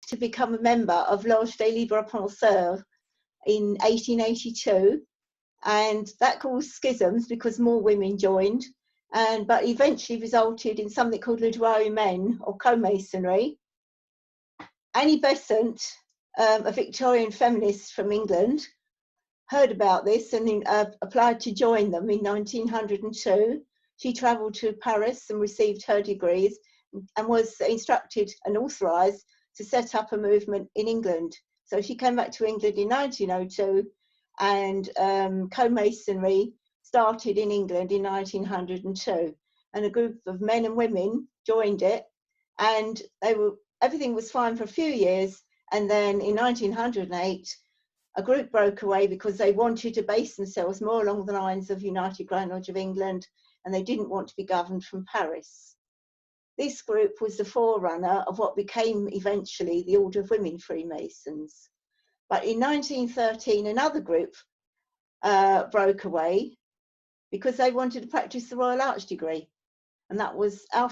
to become a member of Loge des Libres Penseurs in 1882, and that caused schisms because more women joined, but eventually resulted in something called Le Droit Humain, or co-masonry. Annie Besant, a Victorian feminist from England, heard about this and applied to join them in 1902. She travelled to Paris and received her degrees and was instructed and authorised to set up a movement in England. So she came back to England in 1902, and co-masonry started in England in 1902. And a group of men and women joined it, and everything was fine for a few years. And then in 1908, a group broke away because they wanted to base themselves more along the lines of United Grand Lodge of England, and they didn't want to be governed from Paris. This group was the forerunner of what became eventually the Order of Women Freemasons. But in 1913, another group broke away because they wanted to practice the Royal Arch degree. And that was our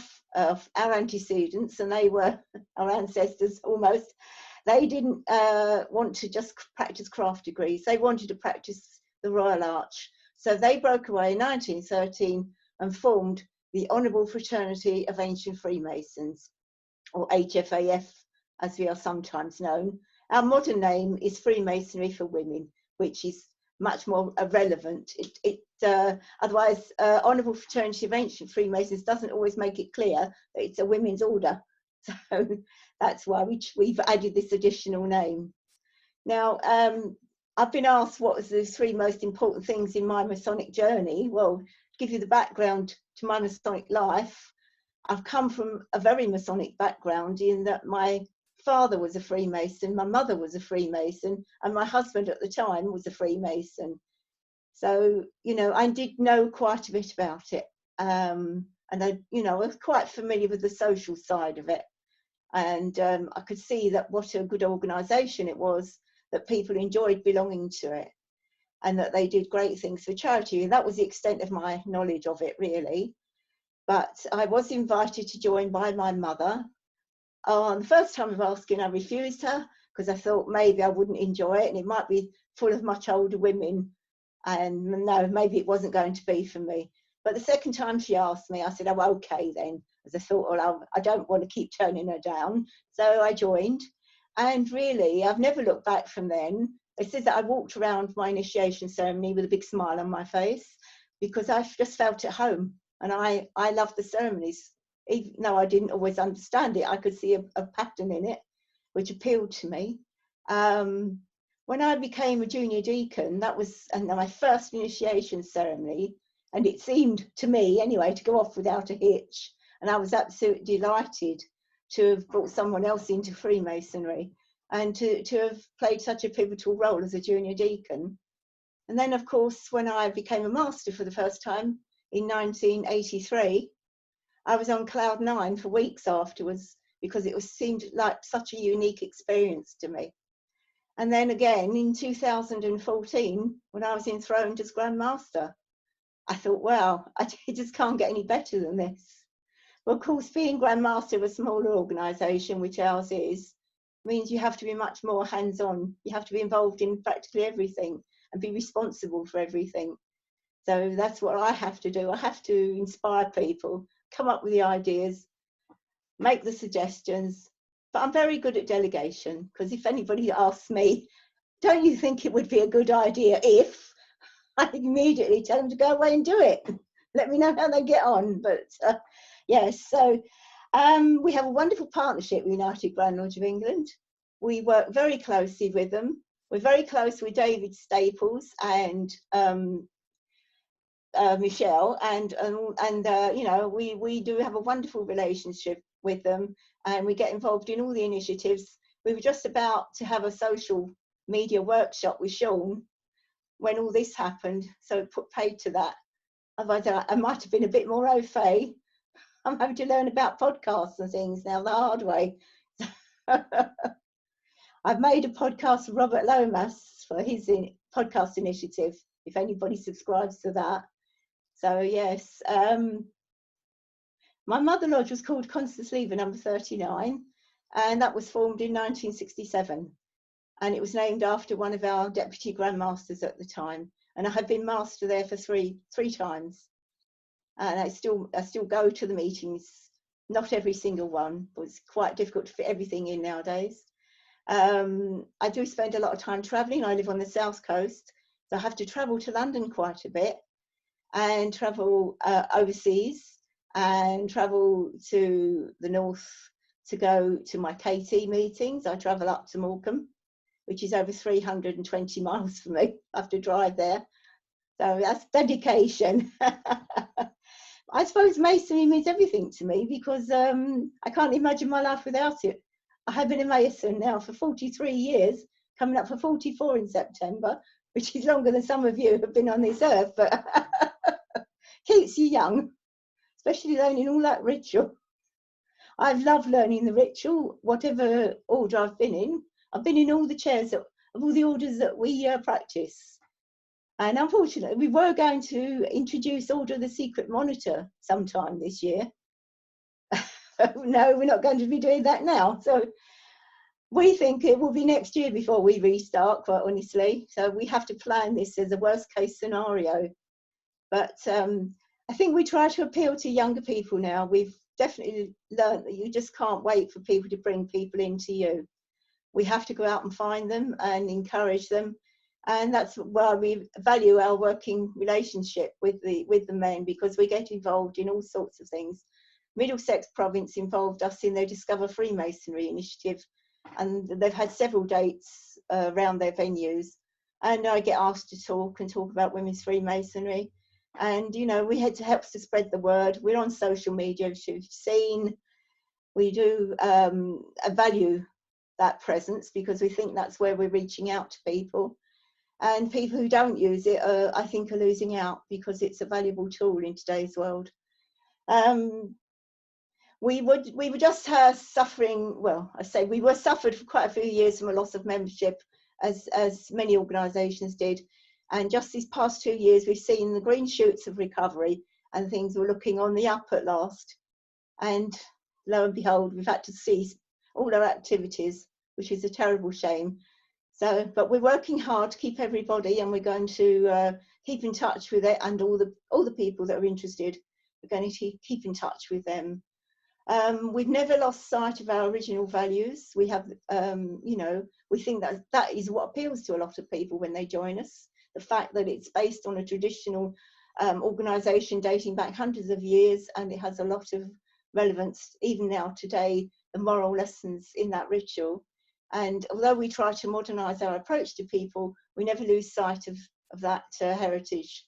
antecedents, and they were our ancestors almost. They didn't want to just practice craft degrees. They wanted to practice the Royal Arch. So they broke away in 1913 and formed the Honourable Fraternity of Ancient Freemasons, or HFAF, as we are sometimes known. Our modern name is Freemasonry for Women, which is much more relevant. Otherwise, Honourable Fraternity of Ancient Freemasons doesn't always make it clear that it's a women's order. So that's why we've added this additional name. Now, I've been asked what was the 3 most important things in my Masonic journey. Well, to give you the background to my Masonic life, I've come from a very Masonic background in that my father was a Freemason, my mother was a Freemason, and my husband at the time was a Freemason. So, you know, I did know quite a bit about it. And I, you know, I was quite familiar with the social side of it. And I could see that what a good organisation it was, that people enjoyed belonging to it, and that they did great things for charity. And that was the extent of my knowledge of it, really. But I was invited to join by my mother. The first time of asking, I refused her because I thought maybe I wouldn't enjoy it and it might be full of much older women, and no, maybe it wasn't going to be for me. But the second time she asked me, I said, oh, okay then, as I thought, well, I don't want to keep turning her down. So I joined, and really, I've never looked back from then. They said that I walked around my initiation ceremony with a big smile on my face because I just felt at home, and I loved the ceremonies. Even though I didn't always understand it, I could see a pattern in it, which appealed to me. When I became a junior deacon, that was my first initiation ceremony, and it seemed to me, anyway, to go off without a hitch. And I was absolutely delighted to have brought someone else into Freemasonry and to have played such a pivotal role as a junior deacon. And then, of course, when I became a master for the first time in 1983, I was on cloud 9 for weeks afterwards because it seemed like such a unique experience to me. And then again in 2014, when I was enthroned as Grand Master, I thought, wow, I just can't get any better than this. Well, of course, being Grand Master of a smaller organisation, which ours is, means you have to be much more hands-on. You have to be involved in practically everything and be responsible for everything. So that's what I have to do. I have to inspire people, come up with the ideas, make the suggestions. But I'm very good at delegation, because if anybody asks me, don't you think it would be a good idea if, I immediately tell them to go away and do it. Let me know how they get on. But yes, so we have a wonderful partnership with United Grand Lodge of England. We work very closely with them. We're very close with David Staples and Michelle, and you know, we do have a wonderful relationship with them, and we get involved in all the initiatives. We were just about to have a social media workshop with Sean when all this happened, so it put paid to that. Otherwise, I might have been a bit more au fait. I'm having to learn about podcasts and things now the hard way. I've made a podcast with Robert Lomas for his podcast initiative, if anybody subscribes to that. So yes, my mother lodge was called Constance Lever number 39, and that was formed in 1967. And it was named after one of our deputy Grand Masters at the time. And I have been master there for three times. And I still go to the meetings, not every single one, but it's quite difficult to fit everything in nowadays. I do spend a lot of time travelling. I live on the south coast, so I have to travel to London quite a bit, and travel overseas, and travel to the north to go to my KT meetings. I travel up to Morecambe, which is over 320 miles for me. I have to drive there. So that's dedication. I suppose Masonry means everything to me, because I can't imagine my life without it. I have been a Mason now for 43 years, coming up for 44 in September, which is longer than some of you have been on this earth, but keeps you young, especially learning all that ritual. I've loved learning the ritual, whatever order I've been in. I've been in all the chairs of all the orders that we practice. And unfortunately, we were going to introduce Order of the Secret Monitor sometime this year. No, we're not going to be doing that now. So we think it will be next year before we restart, quite honestly. So we have to plan this as a worst case scenario. But I think we try to appeal to younger people now. We've definitely learned that you just can't wait for people to bring people into you. We have to go out and find them and encourage them. And that's why we value our working relationship with the men, because we get involved in all sorts of things. Middlesex Province involved us in their Discover Freemasonry initiative, and they've had several dates around their venues. And I get asked to talk about Women's Freemasonry. And, you know, we had to help to spread the word. We're on social media, as you've seen. We do value that presence, because we think that's where we're reaching out to people. And people who don't use it, I think, are losing out, because it's a valuable tool in today's world. We were just suffering. Well, I say we were suffered for quite a few years from a loss of membership, as many organisations did. And just these past 2 years, we've seen the green shoots of recovery, and things were looking on the up at last. And lo and behold, we've had to cease all our activities, which is a terrible shame. So, but we're working hard to keep everybody, and we're going to keep in touch with it, and all the people that are interested. We're going to keep in touch with them. We've never lost sight of our original values. We have, you know, we think that is what appeals to a lot of people when they join us. The fact that it's based on a traditional organisation dating back hundreds of years, and it has a lot of relevance even now today, the moral lessons in that ritual. And although we try to modernise our approach to people, we never lose sight of that heritage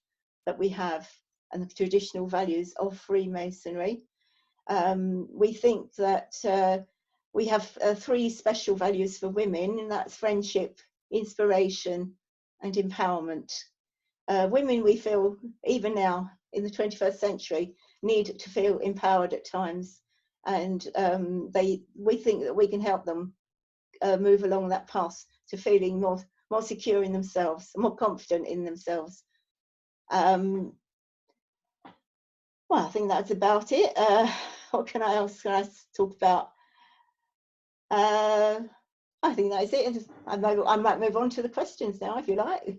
that we have, and the traditional values of Freemasonry. We think that we have 3 special values for women, and that's friendship, inspiration, and empowerment. Women, we feel, even now in the 21st century, need to feel empowered at times, and we think that we can help them move along that path to feeling more secure in themselves, more confident in themselves. Well, I think that's about it. What else can I talk about? I think that's it. I might move on to the questions now, if you like.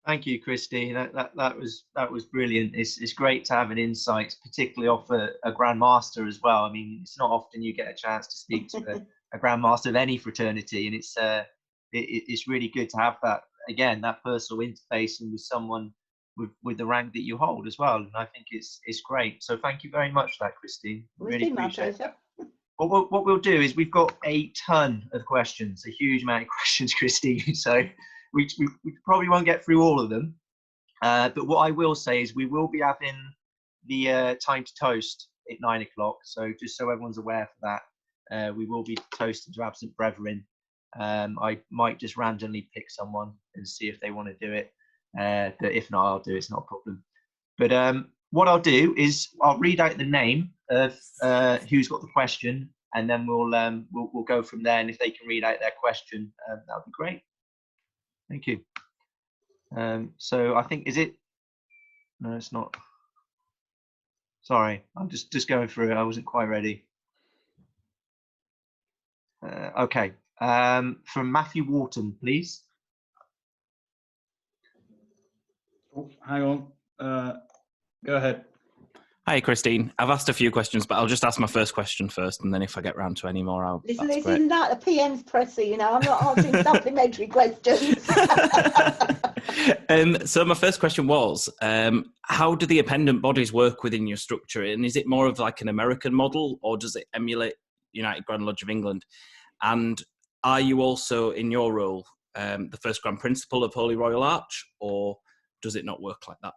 Thank you, Christy. That was brilliant. It's great to have an insight, particularly off a Grand Master as well. I mean, it's not often you get a chance to speak to a Grand Master of any fraternity, and it's really good to have that, again, that personal interface, and with someone with the rank that you hold as well. And I think it's great. So thank you very much for that, Christy. Really appreciate it. What we'll do is, we've got a ton of questions, a huge amount of questions, Christy. So we probably won't get through all of them. But what I will say is, we will be having the time to toast at 9 o'clock. So just so everyone's aware for that, we will be toasting to absent brethren. I might just randomly pick someone and see if they want to do it. But if not, I'll do it. It's not a problem. But what I'll do is, I'll read out the name of who's got the question, and then we'll go from there. And if they can read out their question, that would be great. Thank you. So I think, is it? No, it's not. Sorry, I'm just going through it. I wasn't quite ready. Okay. From Matthew Wharton, please. Oh, hang on. Go ahead. Hi, Christine. I've asked a few questions, but I'll just ask my first question first, and then if I get round to any more, Listen, that's this great. isn't that a PM's presser, you know. I'm not answering supplementary questions. So my first question was, how do the appendant bodies work within your structure? And is it more of like an American model, or does it emulate United Grand Lodge of England? And are you also, in your role, the first Grand Principal of Holy Royal Arch, or does it not work like that?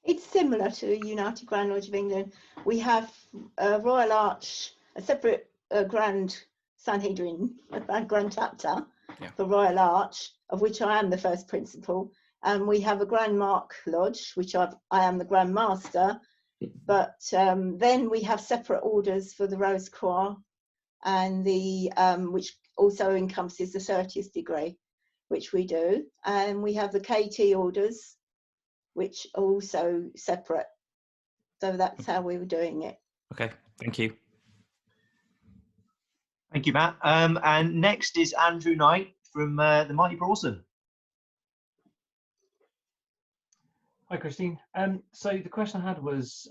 It's similar to United Grand Lodge of England. We have a Royal Arch, a separate Grand Sanhedrin, a Grand Chapter for Royal Arch, of which I am the first principal. And we have a Grand Mark Lodge, which I am the Grand Master. But then we have separate orders for the Rose Croix, and the which also encompasses the 30th degree, which we do. And we have the KT orders, which are also separate. So that's how we were doing it. Okay, thank you. Thank you, Matt. And next is Andrew Knight from the Mighty Brawson. Hi, Christine. So the question I had was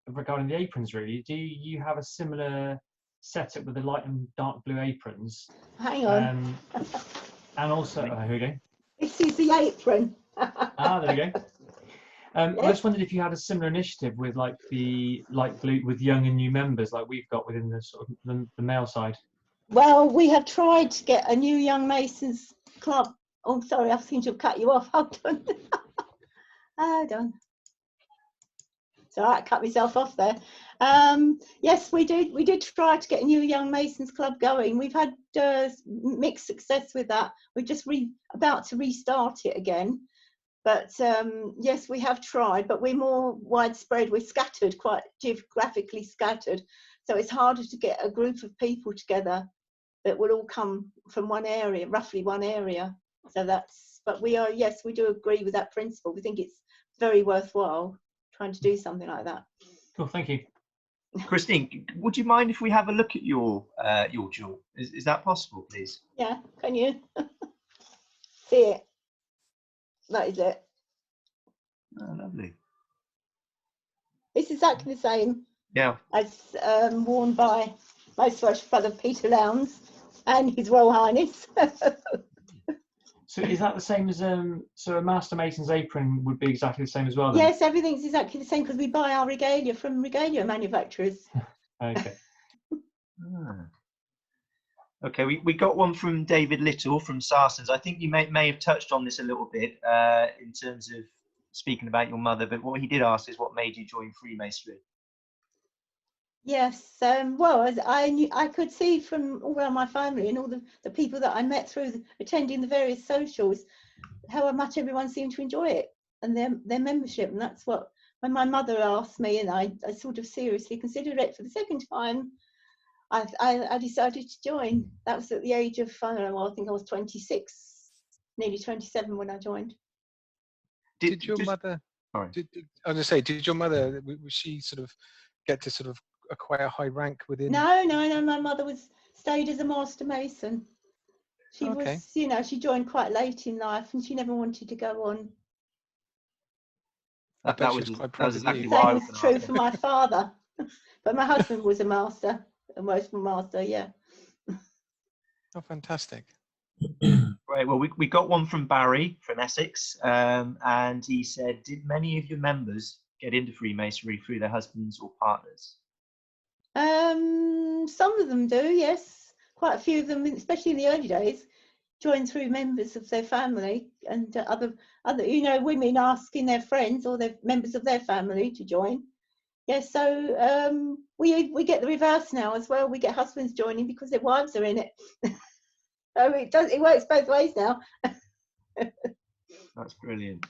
regarding the aprons, really. Do you have a similar setup with the light and dark blue aprons? Hang on. And also, here we go. This is the apron. There we go. Yes. I just wondered if you had a similar initiative with like the light blue with young and new members, like we've got within the sort of the male side. Well, we have tried to get a new Young Masons club. Oh, sorry, I seem to have cut you off. Hold on. Hold on. So I cut myself off there. Yes, we did try to get a new Young Masons club going. We've had mixed success with that. We're just about to restart it again. But yes, we have tried, but we're more widespread. We're scattered, quite geographically scattered. So it's harder to get a group of people together that will all come from one area, roughly one area. So but we are, yes, we do agree with that principle. We think it's very worthwhile trying to do something like that. Cool, thank you. Christine, would you mind if we have a look at your jewel? Is that possible, please? Yeah, can you see it? That is it. Oh, lovely. It's exactly the same. Yeah. As worn by Most Worshipful Brother Peter Lowndes and His Royal Highness. So is that the same as so a Master Mason's apron would be exactly the same as well then? Yes, everything's exactly the same because we buy our regalia from regalia manufacturers. Okay. Okay, we got one from David Little from Sarsens. I think you may have touched on this a little bit in terms of speaking about your mother, but what he did ask is what made you join Freemasonry? Yes, well, as I could see from all around my family and all the people that I met through attending the various socials, how much everyone seemed to enjoy it and their membership. And that's what, when my mother asked me, and I sort of seriously considered it for the second time, I decided to join. That was at the age of, I don't know, I think I was 26, nearly 27 when I joined. Did your mother, I was going to say, did your mother, was she sort of get to sort of acquire a high rank within? No, my mother stayed as a Master Mason. She was, you know, she joined quite late in life and she never wanted to go on. That was exactly what I was true for my father. But my husband was a master, a Master Master, yeah. Oh, fantastic. Right, well, we got one from Barry from Essex, and he said, did many of your members get into Freemasonry through their husbands or partners? Some of them do, yes. Quite a few of them, especially in the early days, joined through members of their family and other, you know, women asking their friends or their members of their family to join. Yes, so we get the reverse now as well. We get husbands joining because their wives are in it. So it works both ways now. That's brilliant.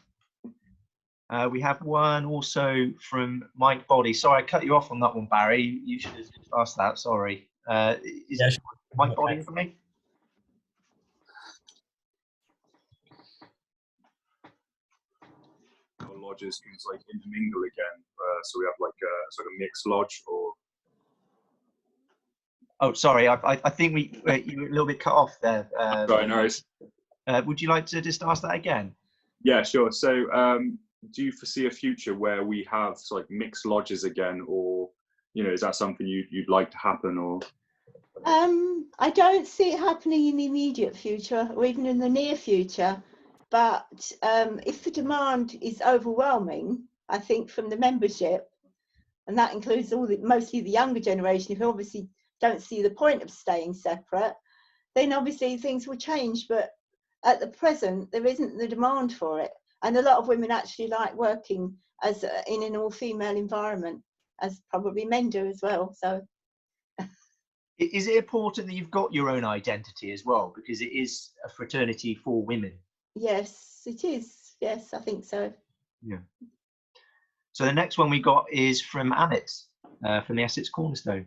We have one also from Mike Body. Sorry, I cut you off on that one, Barry. You should have asked that. Sorry. Is Mike Body for me? Lodges can like intermingle again, so we have like a sort of mixed lodge, or Oh, sorry, I think you were a little bit cut off there. Right, no worries. Would you like to just ask that again? Yeah, sure. So do you foresee a future where we have like mixed lodges again, or, you know, is that something you'd like to happen, or? I don't see it happening in the immediate future or even in the near future, but if the demand is overwhelming, I think, from the membership, and that includes mostly the younger generation who obviously don't see the point of staying separate, then obviously things will change. But at the present, there isn't the demand for it, and a lot of women actually like working as in an all-female environment, as probably men do as well. So. Is it important that you've got your own identity as well, because it is a fraternity for women? Yes, it is. Yes, I think so. Yeah. So the next one we got is from Amit, from the Essex Cornerstone.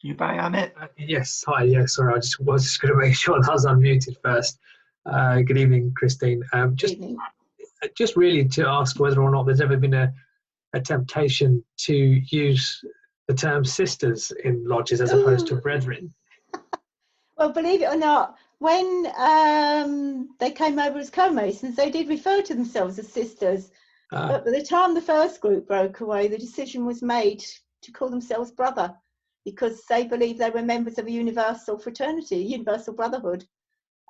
You back, Amit? Yes, hi. Yeah, sorry, I was just going to make sure that I was unmuted first. Good evening, Christine. Just really to ask whether or not there's ever been a temptation to use the term sisters in lodges as opposed to brethren. Well, believe it or not, when they came over as co-masons, they did refer to themselves as sisters. But by the time the first group broke away, the decision was made to call themselves brother, because they believed they were members of a universal fraternity, a universal brotherhood.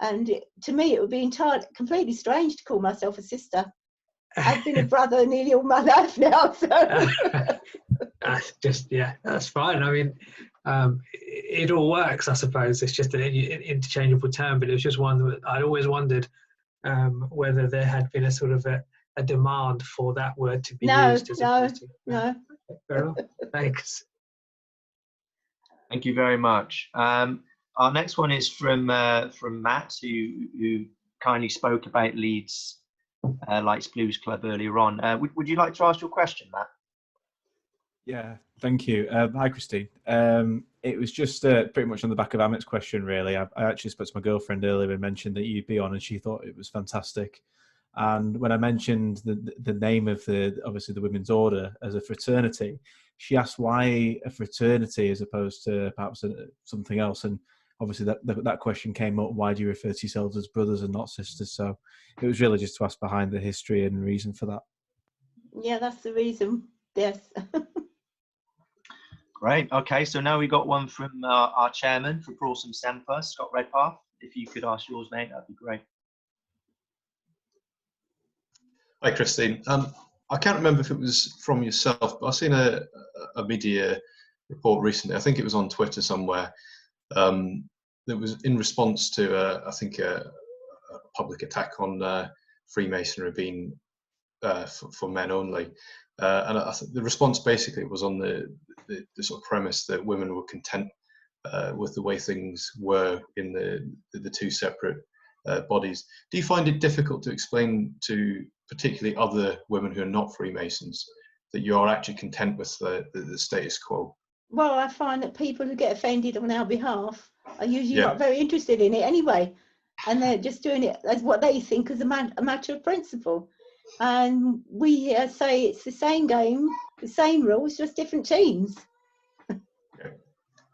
And to me, it would be completely strange to call myself a sister. I've been a brother nearly all my life now, so. That's fine. I mean, it all works, I suppose. It's just an interchangeable term, but it was just one that I'd always wondered whether there had been a sort of a demand for that word to be used as opposed to. No. Fair enough. Thanks. Thank you very much. Our next one is from Matt, who kindly spoke about Leeds Lights Blues Club earlier on. Would you like to ask your question, Matt? Yeah, thank you. Hi, Christine. It was just pretty much on the back of Amit's question, really. I actually spoke to my girlfriend earlier and mentioned that you'd be on, and she thought it was fantastic. And when I mentioned the name of obviously the Women's Order as a fraternity, she asked why a fraternity as opposed to perhaps something else. And obviously that question came up, why do you refer to yourselves as brothers and not sisters? So it was really just to ask behind the history and reason for that. Yeah, that's the reason. Yes. Great. Okay, so now we got one from our chairman for Prawsome Semper, Scott Redpath. If you could ask yours, mate, that'd be great. Hi, Christine. I can't remember if it was from yourself, but I've seen a media report recently. I think it was on Twitter somewhere. That was in response to, I think, a public attack on Freemasonry being for men only. And I think the response basically was on the sort of premise that women were content with the way things were in the two separate bodies. Do you find it difficult to explain to particularly other women who are not Freemasons that you are actually content with the status quo? Well, I find that people who get offended on our behalf are usually not very interested in it anyway, and they're just doing it as what they think is a matter of principle. And we say it's the same game, the same rules, just different teams.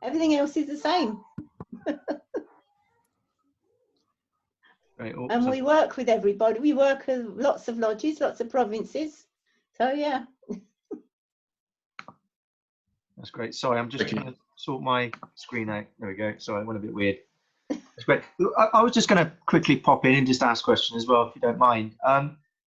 Everything else is the same. Right. And we work with everybody. We work with lots of lodges, lots of provinces. So, yeah. That's great. Sorry, I'm just going to sort my screen out. There we go. Sorry, I went a bit weird. That's great. I was just going to quickly pop in and just ask a question as well, if you don't mind.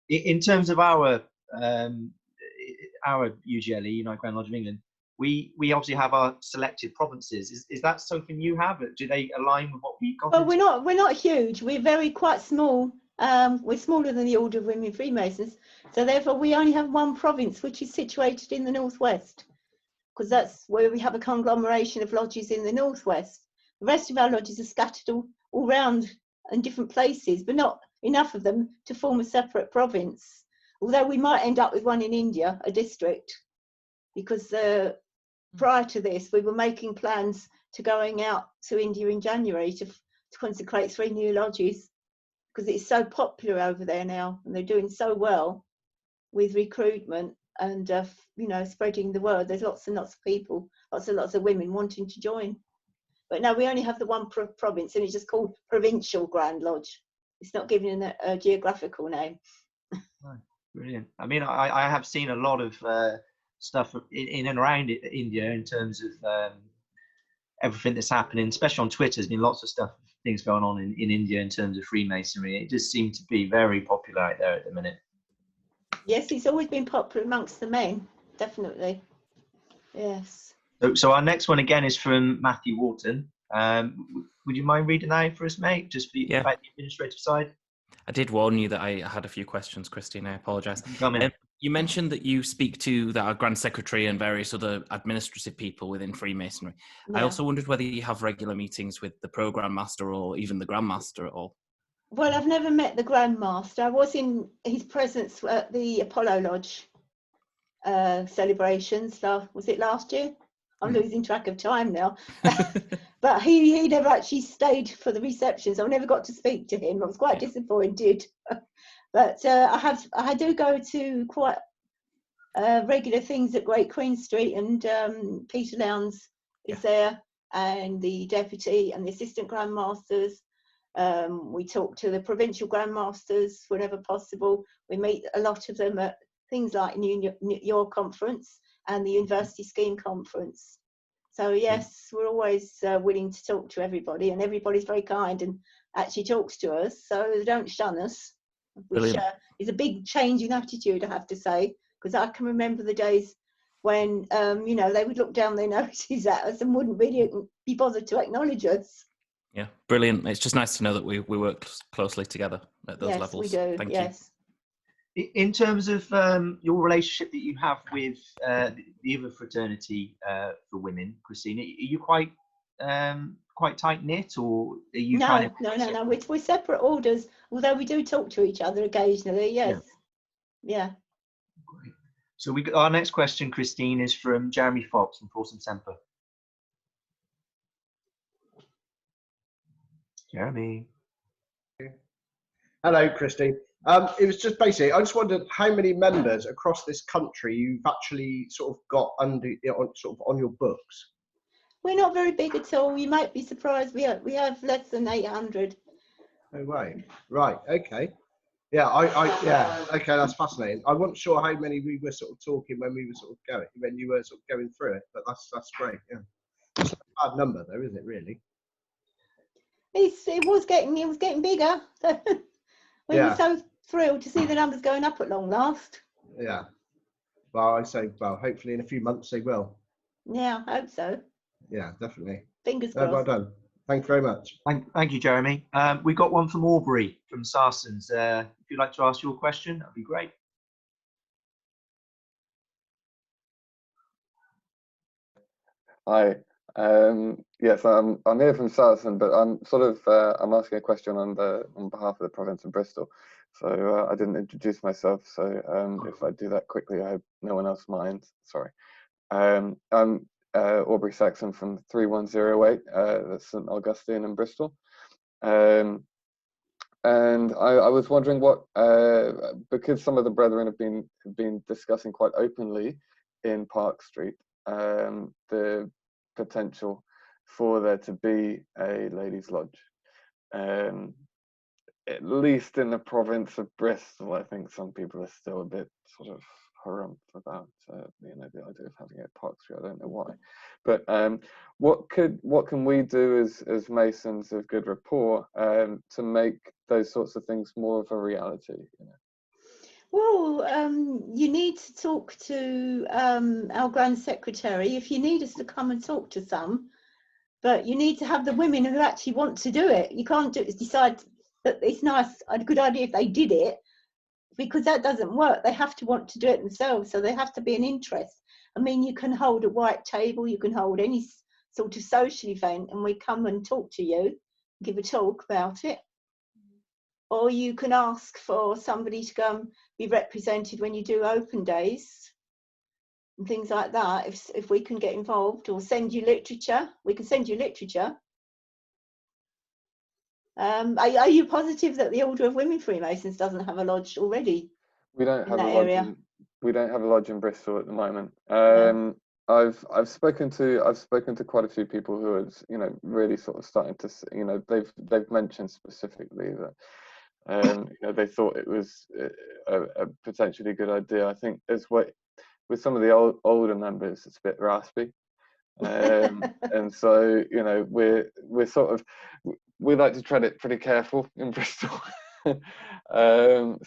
In terms of our UGLE, United Grand Lodge of England, we obviously have our selected provinces. Is that something you have? Do they align with what we've got? Well, we're not huge. We're quite small. We're smaller than the Order of Women Freemasons. So therefore, we only have one province, which is situated in the northwest, because that's where we have a conglomeration of lodges in the northwest. The rest of our lodges are scattered all around in different places, but not enough of them to form a separate province. Although we might end up with one in India, a district, because prior to this, we were making plans to going out to India in January to consecrate 3 new lodges, because it's so popular over there now, and they're doing so well with recruitment. and you know, spreading the word. There's lots and lots of people, lots of women wanting to join. But no, we only have the one province, and it's just called Provincial Grand Lodge. It's not given a geographical name. Oh, brilliant. I mean, I have seen a lot of stuff in and around India in terms of everything that's happening, especially on Twitter. There's been lots of things going on in India in terms of Freemasonry. It just seems to be very popular out there at the minute. Yes, it's always been popular amongst the men, definitely. Yes. So our next one again is from Matthew Wharton. Would you mind reading that out for us, mate? Just about the administrative side. I did warn you that I had a few questions, Christine. I apologise. You mentioned that you speak to our Grand Secretary and various other administrative people within Freemasonry. Yeah. I also wondered whether you have regular meetings with the Programme Master or even the Grand Master at all. Well, I've never met the Grand Master. I was in his presence at the Apollo Lodge celebrations. Was it last year? I'm losing track of time now. But he never actually stayed for the receptions. I never got to speak to him. I was quite disappointed. But I do go to quite regular things at Great Queen Street, and Peter Lowndes is there, and the deputy and the assistant Grand Masters. We talk to the provincial Grand Masters whenever possible. We meet a lot of them at things like New York Conference and the University Scheme Conference. So yes, we're always willing to talk to everybody, and everybody's very kind and actually talks to us, so they don't shun us, which is a big change in attitude, I have to say, because I can remember the days when you know, they would look down their noses at us and wouldn't really be bothered to acknowledge us. Yeah, brilliant. It's just nice to know that we work closely together at those levels. Yes, we do. Thank you. In terms of your relationship that you have with the other fraternity for women, Christine, are you quite tight knit, or are you? No. We're separate orders, although we do talk to each other occasionally. Yes. Yeah. Great. So our next question, Christine, is from Jeremy Fox from Force and Semper. Jeremy. Hello, Christine. It was just basically, I just wondered how many members across this country you've actually sort of got on your books. We're not very big at all. You might be surprised. We have less than 800. Oh, right. Okay. Yeah, okay, that's fascinating. I wasn't sure how many we were sort of talking when we were sort of going through it, but that's great. Yeah, it's not a bad number though, is it really? It was getting bigger. We were so thrilled to see the numbers going up at long last. Yeah. Well, hopefully in a few months they will. Yeah, I hope so. Yeah, definitely. Fingers crossed. Well done. Thank you very much. Thank you, Jeremy. We got one from Aubrey from Sarsens. If you'd like to ask your question, that'd be great. Hi. Yes, I'm here from Saracen, but I'm I'm asking a question on behalf of the province of Bristol. So I didn't introduce myself. So if I do that quickly, I hope no one else minds. Sorry. I'm Aubrey Saxon from 3108. That's St Augustine in Bristol. And I was wondering what, because some of the brethren have been discussing quite openly in Park Street the potential for there to be a ladies' lodge, at least in the province of Bristol. I think some people are still a bit sort of harumphed about the idea of having it at Park Street. I don't know why, but what can we do as Masons of good rapport to make those sorts of things more of a reality? Well, you need to talk to our Grand Secretary if you need us to come and talk to some, but you need to have the women who actually want to do it. You can't decide that it's a good idea if they did it, because that doesn't work. They have to want to do it themselves, so there have to be an interest. I mean, you can hold a white table, you can hold any sort of social event, and we come and talk to you, give a talk about it. Or you can ask for somebody to go and be represented when you do open days and things like that, if we can get involved, or send you literature. We can send you literature. Are you positive that the Order of Women Freemasons doesn't have a lodge already? We don't have a lodge we don't have a lodge in Bristol at the moment. No. I've spoken to quite a few people who are, you know, really sort of starting to, you know, they've mentioned specifically that you know, they thought it was a potentially good idea. I think as what with some of the older members, it's a bit raspy. And so, you know, we're sort of, we like to tread it pretty careful in Bristol. So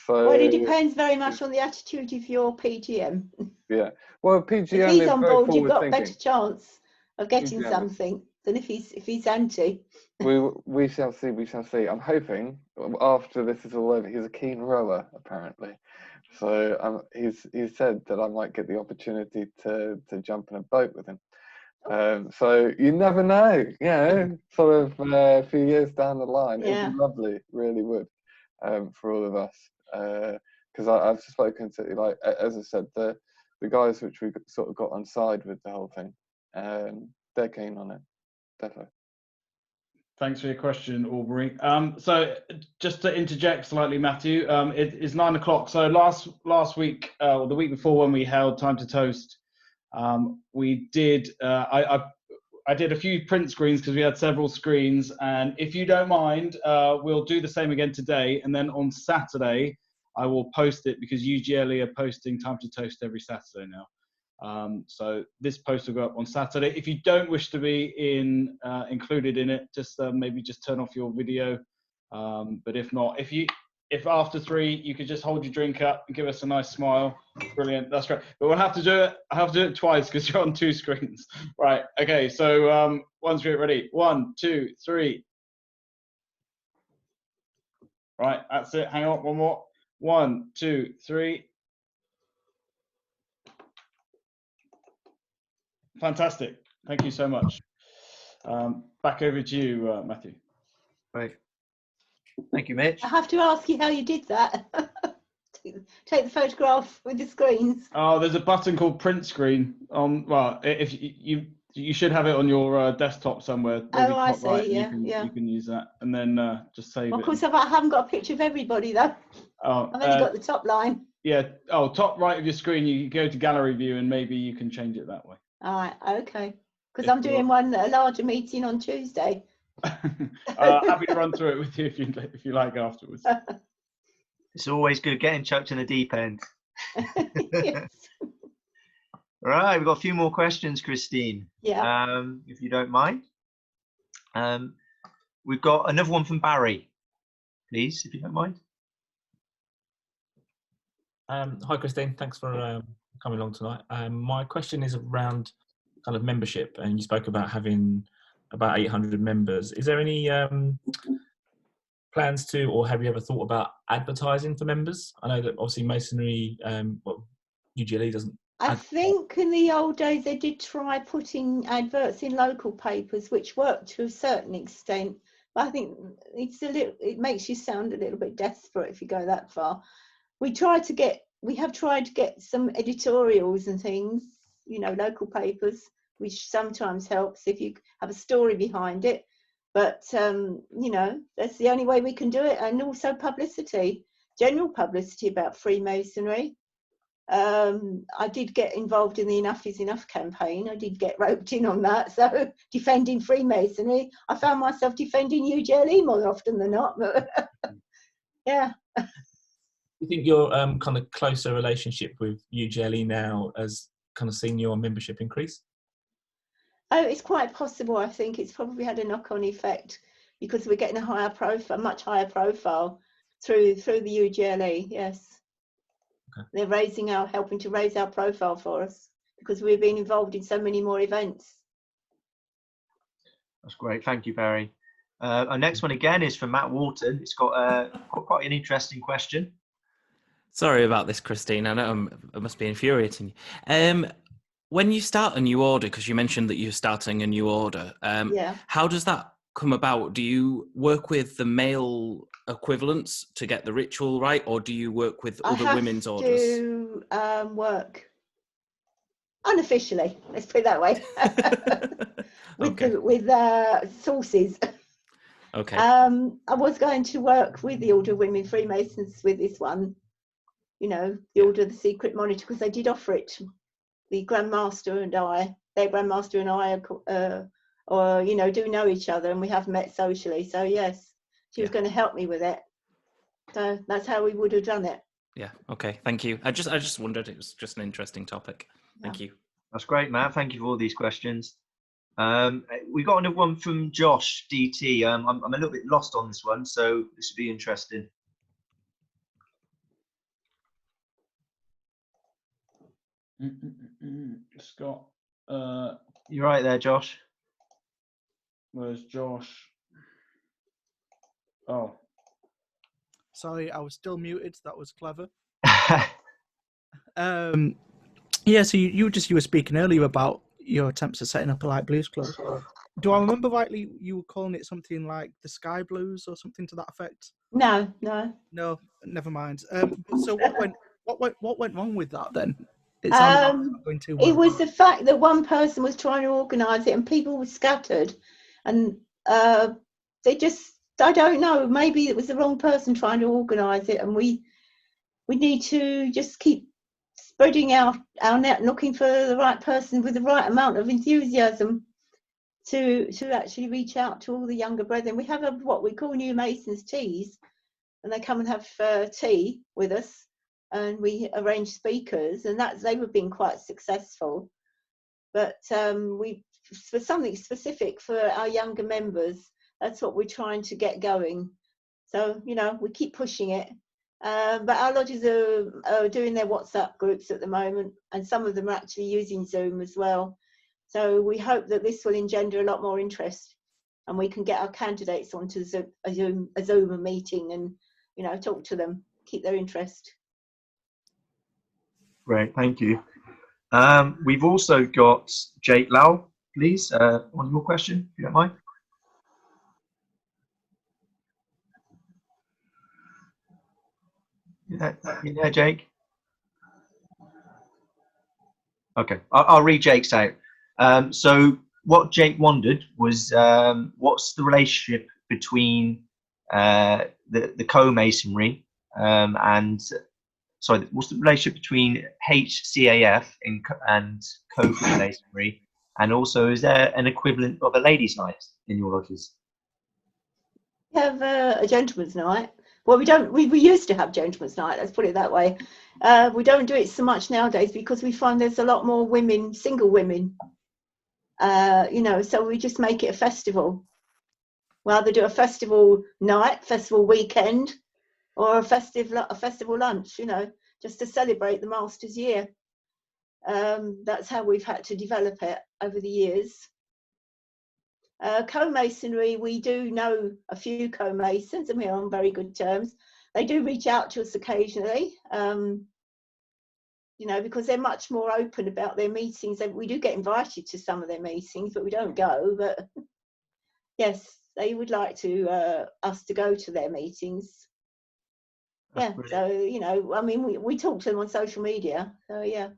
well, it depends very much on the attitude of your PGM. Yeah, well, PGM, if he's is on very board, you've got a forward-thinking. better chance of getting PGM something than if he's anti. we shall see. We shall see. I'm hoping after this is all over, he's a keen rower apparently. So he's said that I might get the opportunity to jump in a boat with him. So you never know, you know, sort of a few years down the line, it'd be lovely, really would, for all of us. Because I've spoken to, like, as I said, the guys which we sort of got on side with the whole thing, they're keen on it, definitely. Thanks for your question, Aubrey. So just to interject slightly, Matthew, it is 9 o'clock. So last week, or the week before, when we held Time to Toast, we did. I did a few print screens because we had several screens. And if you don't mind, we'll do the same again today. And then on Saturday, I will post it because UGLE are posting Time to Toast every Saturday now. So this post will go up on Saturday. If you don't wish to be included in it, just maybe just turn off your video. But if not, if after 3 you could just hold your drink up and give us a nice smile, brilliant. That's great. But we'll have to do it. I have to do it twice because you're on 2 screens. Right. Okay. So once we get ready, 1, 2, 3. Right. That's it. Hang on. One more. 1, 2, 3. Fantastic. Thank you so much. Back over to you, Matthew. Right. Thank you, Mitch. I have to ask you how you did that. Take the photograph with the screens. Oh, there's a button called print screen on. Well, if you should have it on your desktop somewhere. Oh, I top see. right, Yeah, you can use that, and then just save well, it. of course, I haven't got a picture of everybody though. Oh, I've only got the top line. Yeah. Oh, top right of your screen. You go to gallery view, and maybe you can change it that way. All right. Okay. Because I'm doing a larger meeting on Tuesday. Happy to run through it with you if you like afterwards. It's always good getting chucked in the deep end. Yes. Right, we've got a few more questions, Christine. Yeah. If you don't mind. We've got another one from Barry, please, if you don't mind. Hi, Christine. Thanks for coming along tonight. My question is around kind of membership, and you spoke about having about 800 members. Is there any plans to, or have you ever thought about advertising for members? I know that obviously Masonry, UGLE doesn't. I think in the old days they did try putting adverts in local papers, which worked to a certain extent. But I think it makes you sound a little bit desperate if you go that far. We have tried to get some editorials and things, you know, local papers, which sometimes helps if you have a story behind it. But, you know, that's the only way we can do it. And also publicity, general publicity about Freemasonry. I did get involved in the Enough is Enough campaign. I did get roped in on that. So defending Freemasonry, I found myself defending UGLE more often than not. Yeah. Do you think your kind of closer relationship with UGLE now has kind of seen your membership increase? Oh, it's quite possible. I think it's probably had a knock-on effect because we're getting a higher profile, much higher profile through the UGLE. Yes, okay. They're helping to raise our profile for us because we've been involved in so many more events. That's great. Thank you, Barry. Our next one again is from Matt Wharton. It's got quite an interesting question. Sorry about this, Christine. I know it must be infuriating. When you start a new order, because you mentioned that you're starting a new order, how does that come about? Do you work with the male equivalents to get the ritual right, or do you work with other women's orders? I have to work unofficially, let's put it that way, with sources. Okay. I was going to work with the Order of Women Freemasons with this one, you know, the Order of the Secret Monitor, because they did offer it. The Grand Master and I, their Grand Master and I, or you know, do know each other, and we have met socially. So yes, she was going to help me with it. So that's how we would have done it. Yeah. Okay. Thank you. I just wondered. It was just an interesting topic. Thank you. That's great, Matt. Thank you for all these questions. We got another one from Josh DT. I'm a little bit lost on this one, so this will be interesting. Scott, you're right there, Josh. Where's Josh? Oh, sorry, I was still muted. That was clever. Yeah, so you were speaking earlier about your attempts at setting up a light blues club. Do I remember rightly? You were calling it something like the Sky Blues or something to that effect? No. No, never mind. So what went wrong with that then? It sounded like not going too well. It was the fact that one person was trying to organise it and people were scattered, and they just, I don't know, maybe it was the wrong person trying to organise it, and we need to just keep spreading our net, looking for the right person with the right amount of enthusiasm to actually reach out to all the younger brethren. We have what we call New Masons teas, and they come and have tea with us, and we arrange speakers, and they've been quite successful. But for something specific for our younger members, that's what we're trying to get going. So, you know, we keep pushing it. But our lodges are doing their WhatsApp groups at the moment, and some of them are actually using Zoom as well. So we hope that this will engender a lot more interest, and we can get our candidates onto a Zoom meeting and, you know, talk to them, keep their interest. Great, thank you. We've also got Jake Lau, please, on your question, if you don't mind. You there, Jake? Okay, I'll read Jake's out. So what Jake wondered was, what's the relationship between the co-masonry and, sorry, what's the relationship between HCAF and co-freemasonry, and also is there an equivalent of a ladies' night in your lodges? We have a gentleman's night. Well, we don't. We used to have gentleman's night. Let's put it that way. We don't do it so much nowadays because we find there's a lot more women, single women. You know, so we just make it a festival. We either do a festival night, festival weekend, or a festival lunch. You know, just to celebrate the Master's year. That's how we've had to develop it over the years. Co-masonry, we do know a few co-masons, and we're on very good terms. They do reach out to us occasionally, you know, because they're much more open about their meetings. We do get invited to some of their meetings, but we don't go. But yes, they would like to us to go to their meetings. That's brilliant. So, you know, I mean, we talk to them on social media. So yeah.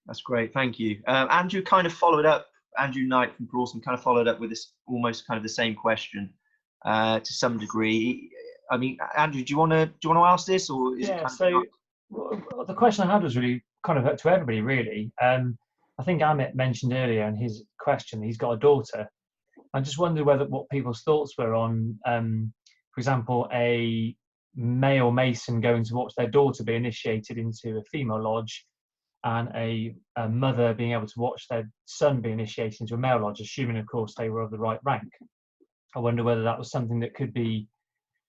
That's great, thank you. Andrew kind of followed up. Andrew Knight from Brawson kind of followed up with this almost kind of the same question to some degree. I mean, Andrew, do you want to ask this, or is it kind of well, the question I had was really kind of to everybody, really. I think Amit mentioned earlier in his question he's got a daughter. I just wondered what people's thoughts were on, for example, a male Mason going to watch their daughter be initiated into a female lodge, and a mother being able to watch their son be initiated into a male lodge, assuming, of course, they were of the right rank. I wonder whether that was something that could be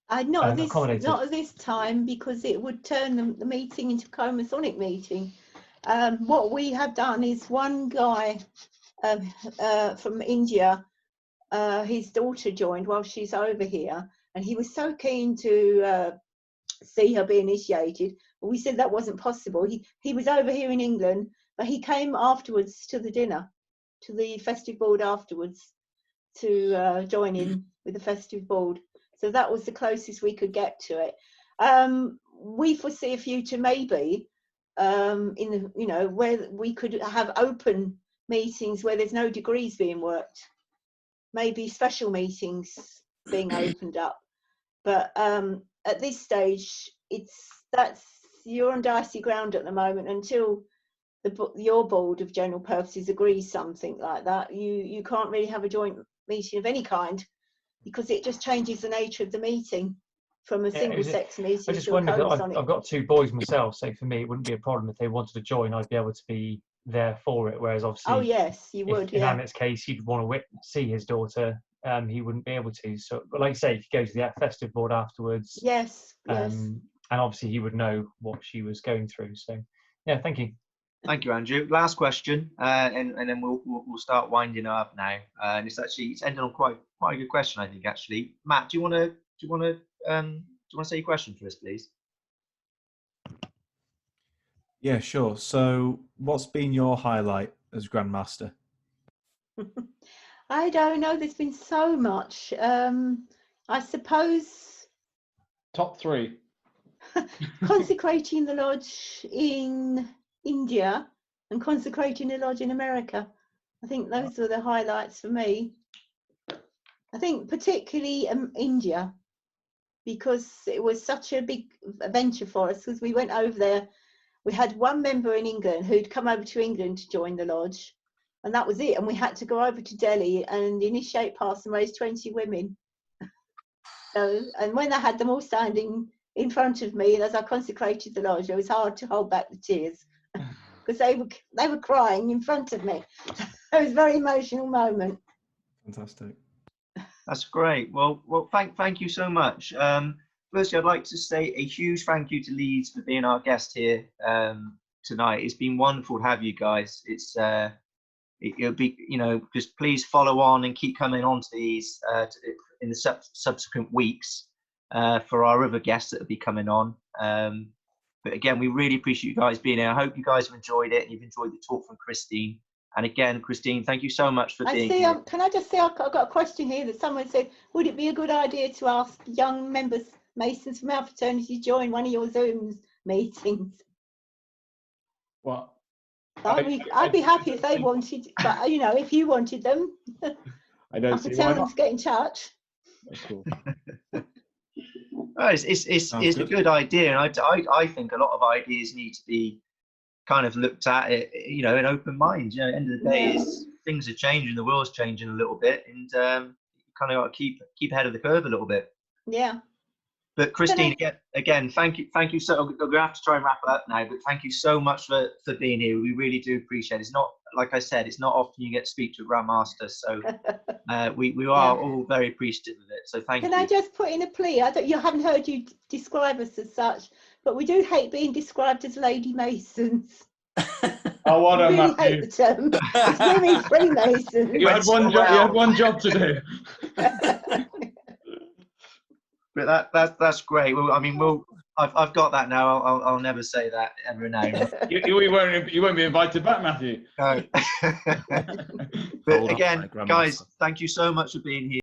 accommodated. Not at this time, because it would turn the meeting into a co-Masonic meeting. What we have done is one guy from India, his daughter joined while she's over here, and he was so keen to see her be initiated. We said that wasn't possible. He was over here in England, but he came afterwards to the dinner, to the festive board afterwards, to join in with the festive board. So that was the closest we could get to it. We foresee a future maybe in the, you know, where we could have open meetings where there's no degrees being worked, maybe special meetings being opened up. But at this stage, you're on dicey ground at the moment until your board of general purposes agrees something like that. You can't really have a joint meeting of any kind, because it just changes the nature of the meeting from a single sex meeting. I just wondered, I've got 2 boys myself, so for me it wouldn't be a problem if they wanted to join. I'd be able to be there for it, whereas obviously, oh yes, you would. In Amit's case, he'd want to see his daughter. He wouldn't be able to. So, but like you say, if you go to the festive board afterwards, yes, and obviously he would know what she was going through. So, yeah, thank you. Thank you, Andrew. Last question, and then we'll start winding up now. And it's ended on quite a good question, I think. Actually, Matt, do you want to say your question for us, please? Yeah, sure. So, what's been your highlight as Grandmaster? I don't know. There's been so much. I suppose top 3. Consecrating the lodge in India and consecrating the lodge in America. I think those were the highlights for me. I think particularly India, because it was such a big adventure for us, because we went over there. We had one member in England who'd come over to England to join the lodge, and that was it. And we had to go over to Delhi and initiate, pass and raise 20 women. So, and when I had them all standing in front of me, and as I consecrated the lodge, it was hard to hold back the tears because they were crying in front of me. It was a very emotional moment. Fantastic. That's great. Well, thank you so much. Firstly, I'd like to say a huge thank you to Leeds for being our guest here tonight. It's been wonderful to have you guys. It'll be, just please follow on and keep coming on to these in the subsequent weeks for our other guests that will be coming on. But again, we really appreciate you guys being here. I hope you guys have enjoyed it and you've enjoyed the talk from Christine. And again, Christine, thank you so much for being here. Can I just say, I've got a question here that someone said, would it be a good idea to ask young members, Masons from our fraternity, to join one of your Zoom meetings? What? I'd be happy if they wanted, but if you wanted them, I don't see why tell them to get in touch. That's cool. It's a good idea, and I think a lot of ideas need to be kind of looked at it, an open mind. At the end of the day, things are changing, the world's changing a little bit, and you kind of got to keep ahead of the curve a little bit. Yeah. But Christine, again, thank you. So we're going to have to try and wrap it up now, but thank you so much for being here. We really do appreciate it. It's not, like I said, it's not often you get to speak to a Grandmaster, so we are all very appreciative of it. So thank you. Can I just put in a plea? You haven't heard you describe us as such, but we do hate being described as Lady Masons. Oh, what a really hate the term. It's Women Freemasons. You had one job. You had one job to do. But that's great. Well, I mean, I've got that now. I'll never say that ever again. You won't be invited back, Matthew. No. But again, guys, thank you so much for being here.